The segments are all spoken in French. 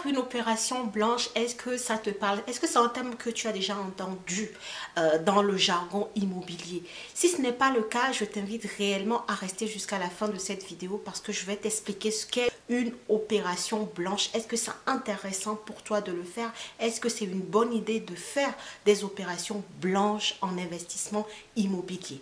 une opération blanche, est-ce que ça te parle? Est-ce que c'est un thème que tu as déjà entendu dans le jargon immobilier? Si ce n'est pas le cas, je t'invite réellement à rester jusqu'à la fin de cette vidéo parce que je vais t'expliquer ce qu'est une opération blanche. Est-ce que c'est intéressant pour toi de le faire? Est-ce que c'est une bonne idée de faire des opérations blanches en investissement immobilier?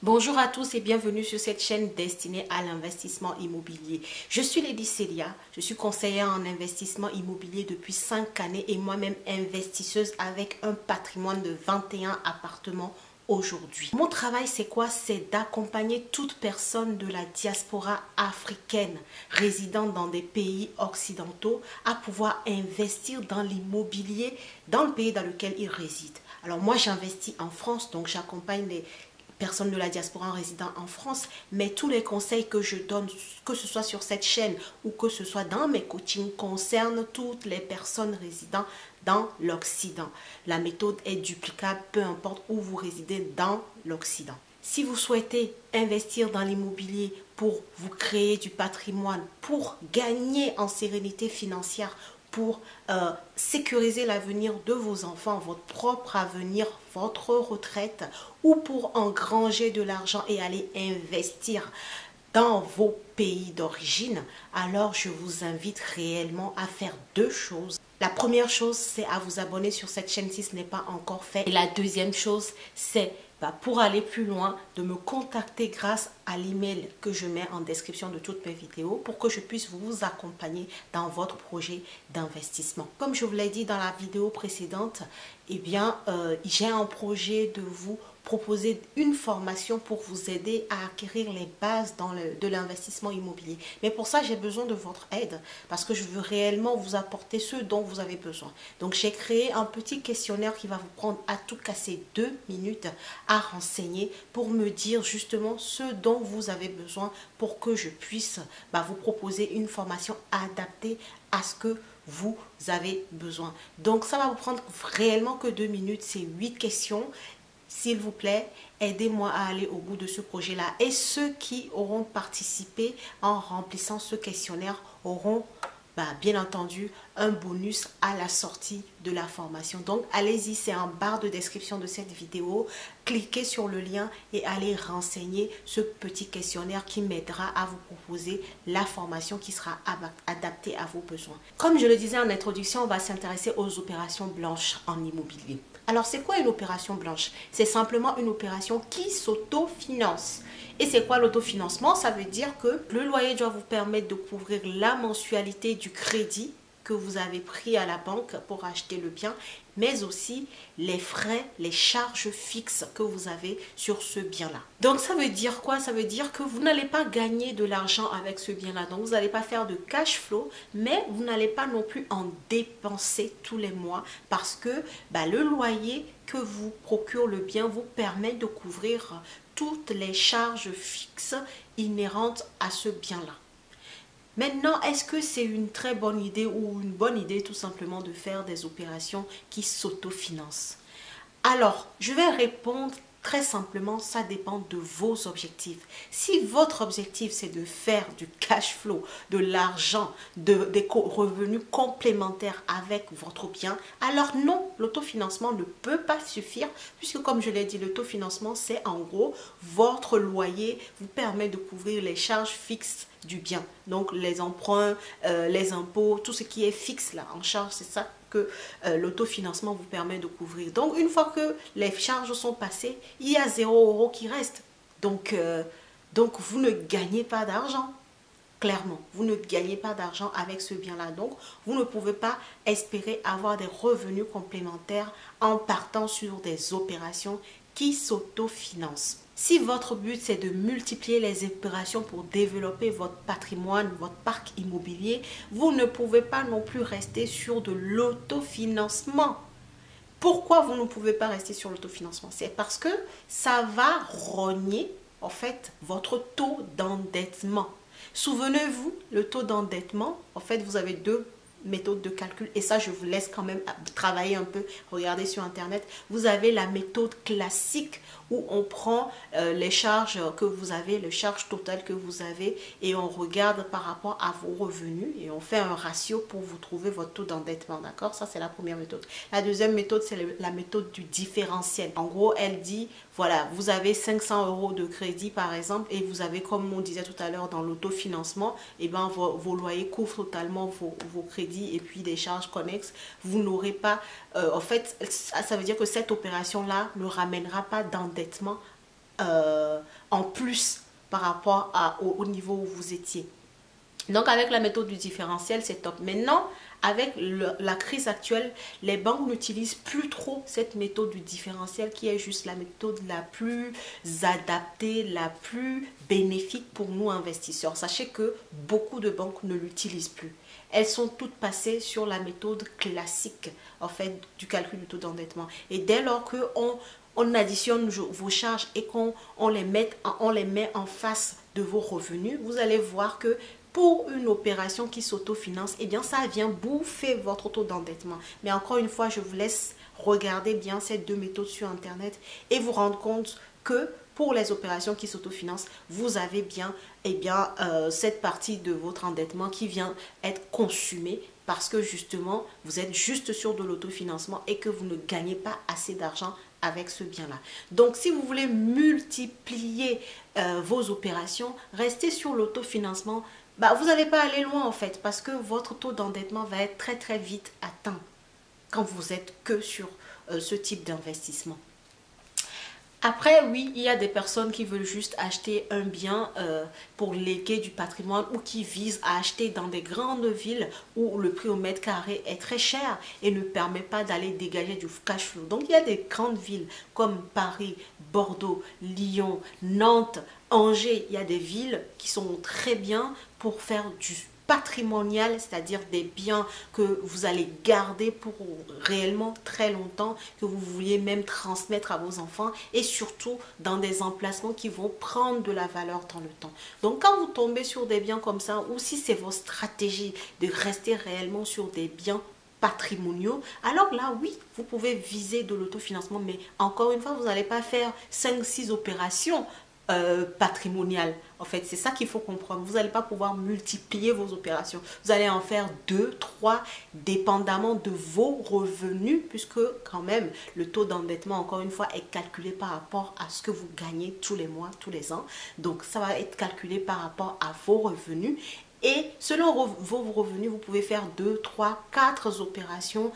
Bonjour à tous et bienvenue sur cette chaîne destinée à l'investissement immobilier. Je suis Lady Célia, je suis conseillère en investissement immobilier depuis 5 années et moi-même investisseuse avec un patrimoine de 21 appartements aujourd'hui. Mon travail, c'est quoi? C'est d'accompagner toute personne de la diaspora africaine résidant dans des pays occidentaux à pouvoir investir dans l'immobilier dans le pays dans lequel ils résident. Alors moi, j'investis en France, donc j'accompagne les personnes de la diaspora résidant en France, mais tous les conseils que je donne, que ce soit sur cette chaîne ou que ce soit dans mes coachings, concernent toutes les personnes résidant dans l'Occident. La méthode est duplicable, peu importe où vous résidez dans l'Occident. Si vous souhaitez investir dans l'immobilier pour vous créer du patrimoine, pour gagner en sérénité financière, pour sécuriser l'avenir de vos enfants, votre propre avenir, votre retraite, ou pour engranger de l'argent et aller investir dans vos pays d'origine, alors je vous invite réellement à faire deux choses. La première chose, c'est à vous abonner sur cette chaîne si ce n'est pas encore fait. Et la deuxième chose, c'est pour aller plus loin, de me contacter grâce à l'email que je mets en description de toutes mes vidéos pour que je puisse vous accompagner dans votre projet d'investissement. Comme je vous l'ai dit dans la vidéo précédente, eh bien, j'ai un projet de vous proposer une formation pour vous aider à acquérir les bases de l'investissement immobilier. Mais pour ça, j'ai besoin de votre aide parce que je veux réellement vous apporter ce dont vous avez besoin. Donc, j'ai créé un petit questionnaire qui va vous prendre à tout casser 2 minutes à renseigner pour me dire justement ce dont vous avez besoin pour que je puisse vous proposer une formation adaptée à ce que vous avez besoin. Donc, ça va vous prendre réellement que 2 minutes. C'est 8 questions. S'il vous plaît, aidez-moi à aller au bout de ce projet-là. Et ceux qui auront participé en remplissant ce questionnaire auront, bien entendu, un bonus à la sortie de la formation. Donc, allez-y, c'est en barre de description de cette vidéo. Cliquez sur le lien et allez renseigner ce petit questionnaire qui m'aidera à vous proposer la formation qui sera adaptée à vos besoins. Comme je le disais en introduction, on va s'intéresser aux opérations blanches en immobilier. Alors, c'est quoi une opération blanche? C'est simplement une opération qui s'autofinance. Et c'est quoi l'autofinancement? Ça veut dire que le loyer doit vous permettre de couvrir la mensualité du crédit que vous avez pris à la banque pour acheter le bien, mais aussi les frais, les charges fixes que vous avez sur ce bien-là. Donc, ça veut dire quoi? Ça veut dire que vous n'allez pas gagner de l'argent avec ce bien-là. Donc, vous n'allez pas faire de cash flow, mais vous n'allez pas non plus en dépenser tous les mois parce que le loyer que vous procure le bien vous permet de couvrir toutes les charges fixes inhérentes à ce bien-là. Maintenant, est-ce que c'est une très bonne idée ou une bonne idée tout simplement de faire des opérations qui s'autofinancent? Alors, je vais répondre très simplement, ça dépend de vos objectifs. Si votre objectif, c'est de faire du cash flow, de l'argent, des revenus complémentaires avec votre bien, alors non, l'autofinancement ne peut pas suffire puisque comme je l'ai dit, l'autofinancement, c'est en gros, votre loyer vous permet de couvrir les charges fixes du bien. Donc, les emprunts, les impôts, tout ce qui est fixe là en charge, c'est ça que l'autofinancement vous permet de couvrir. Donc, une fois que les charges sont passées, il y a 0 € qui reste. Donc, vous ne gagnez pas d'argent. Clairement, vous ne gagnez pas d'argent avec ce bien-là. Donc, vous ne pouvez pas espérer avoir des revenus complémentaires en partant sur des opérations qui s'autofinancent. Si votre but, c'est de multiplier les opérations pour développer votre patrimoine, votre parc immobilier, vous ne pouvez pas non plus rester sur de l'autofinancement. Pourquoi vous ne pouvez pas rester sur l'autofinancement? C'est parce que ça va rogner, en fait, votre taux d'endettement. Souvenez-vous, le taux d'endettement, en fait, vous avez deux méthode de calcul et ça je vous laisse quand même travailler un peu, regardez sur internet. Vous avez la méthode classique où on prend les charges que vous avez, les charges totales que vous avez et on regarde par rapport à vos revenus et on fait un ratio pour vous trouver votre taux d'endettement, d'accord? Ça, c'est la première méthode. La deuxième méthode, c'est la méthode du différentiel. En gros, elle dit, voilà, vous avez 500 euros de crédit par exemple et vous avez, comme on disait tout à l'heure dans l'autofinancement, et ben vos loyers couvrent totalement vos crédits et puis des charges connexes. Vous n'aurez pas, en fait, ça veut dire que cette opération-là ne ramènera pas d'endettement en plus par rapport au niveau où vous étiez. Donc avec la méthode du différentiel, c'est top. Maintenant, avec la crise actuelle, les banques n'utilisent plus trop cette méthode du différentiel qui est juste la méthode la plus adaptée, la plus bénéfique pour nous investisseurs. Sachez que beaucoup de banques ne l'utilisent plus. Elles sont toutes passées sur la méthode classique en fait du calcul du taux d'endettement. Et dès lors qu'on additionne vos charges et qu'on les met en face de vos revenus, vous allez voir que pour une opération qui s'autofinance, eh bien ça vient bouffer votre taux d'endettement. Mais encore une fois, je vous laisse regarder bien ces deux méthodes sur Internet et vous rendre compte que pour les opérations qui s'autofinancent, vous avez bien, cette partie de votre endettement qui vient être consumée parce que justement, vous êtes juste sur de l'autofinancement et que vous ne gagnez pas assez d'argent avec ce bien-là. Donc, si vous voulez multiplier vos opérations, restez sur l'autofinancement. Vous n'allez pas aller loin en fait parce que votre taux d'endettement va être très très vite atteint quand vous êtes que sur ce type d'investissement. Après, oui, il y a des personnes qui veulent juste acheter un bien pour léguer du patrimoine ou qui visent à acheter dans des grandes villes où le prix au mètre carré est très cher et ne permet pas d'aller dégager du cash flow. Donc, il y a des grandes villes comme Paris, Bordeaux, Lyon, Nantes, Angers. Il y a des villes qui sont très bien pour faire du patrimonial, c'est-à-dire des biens que vous allez garder pour réellement très longtemps, que vous vouliez même transmettre à vos enfants et surtout dans des emplacements qui vont prendre de la valeur dans le temps. Donc quand vous tombez sur des biens comme ça ou si c'est votre stratégie de rester réellement sur des biens patrimoniaux, alors là oui, vous pouvez viser de l'autofinancement, mais encore une fois, vous n'allez pas faire 5-6 opérations patrimonial. En fait, c'est ça qu'il faut comprendre. Vous n'allez pas pouvoir multiplier vos opérations. Vous allez en faire 2, 3, dépendamment de vos revenus, puisque quand même, le taux d'endettement, encore une fois, est calculé par rapport à ce que vous gagnez tous les mois, tous les ans. Donc, ça va être calculé par rapport à vos revenus. Et selon vos revenus, vous pouvez faire 2, 3, 4 opérations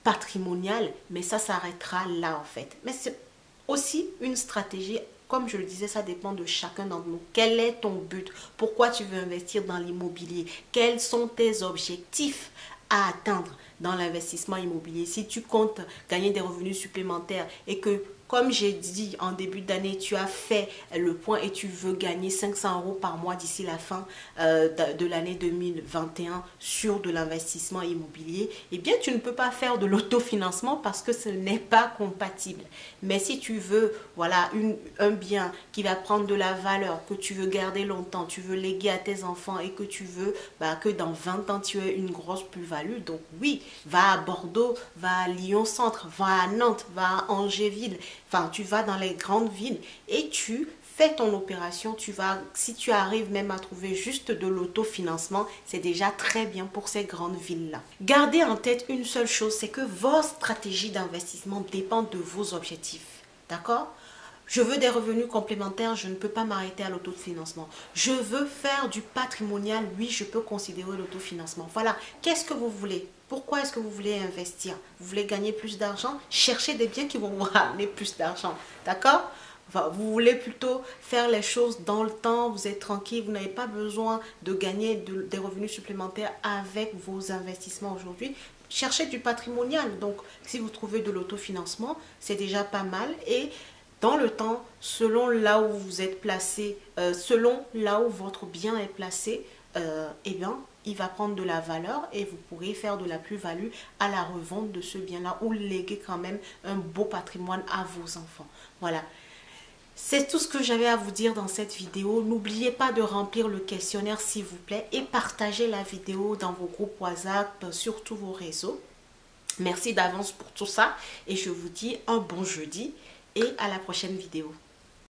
patrimoniales, mais ça s'arrêtera là, en fait. Mais c'est aussi une stratégie. Comme je le disais, ça dépend de chacun d'entre nous. Quel est ton but? Pourquoi tu veux investir dans l'immobilier? Quels sont tes objectifs à atteindre dans l'investissement immobilier? Si tu comptes gagner des revenus supplémentaires et que, comme j'ai dit en début d'année, tu as fait le point et tu veux gagner 500 € par mois d'ici la fin de l'année 2021 sur de l'investissement immobilier, eh bien, tu ne peux pas faire de l'autofinancement parce que ce n'est pas compatible. Mais si tu veux, voilà, un bien qui va prendre de la valeur, que tu veux garder longtemps, tu veux léguer à tes enfants et que tu veux que dans 20 ans, tu aies une grosse plus-value, donc oui, va à Bordeaux, va à Lyon-Centre, va à Nantes, va à Angers-Ville. Enfin, tu vas dans les grandes villes et tu fais ton opération. Si tu arrives même à trouver juste de l'autofinancement, c'est déjà très bien pour ces grandes villes-là. Gardez en tête une seule chose, c'est que votre stratégie d'investissement dépend de vos objectifs. D'accord? Je veux des revenus complémentaires, je ne peux pas m'arrêter à l'autofinancement. Je veux faire du patrimonial, oui, je peux considérer l'autofinancement. Voilà, qu'est-ce que vous voulez? Pourquoi est-ce que vous voulez investir? Vous voulez gagner plus d'argent? Cherchez des biens qui vont vous ramener plus d'argent. D'accord? Enfin, vous voulez plutôt faire les choses dans le temps, vous êtes tranquille, vous n'avez pas besoin de gagner des revenus supplémentaires avec vos investissements aujourd'hui. Cherchez du patrimonial. Donc, si vous trouvez de l'autofinancement, c'est déjà pas mal. Et dans le temps, selon là où vous êtes placé, selon là où votre bien est placé, eh bien, il va prendre de la valeur et vous pourrez faire de la plus-value à la revente de ce bien-là ou léguer quand même un beau patrimoine à vos enfants. Voilà. C'est tout ce que j'avais à vous dire dans cette vidéo. N'oubliez pas de remplir le questionnaire s'il vous plaît et partagez la vidéo dans vos groupes WhatsApp, sur tous vos réseaux. Merci d'avance pour tout ça et je vous dis un bon jeudi et à la prochaine vidéo.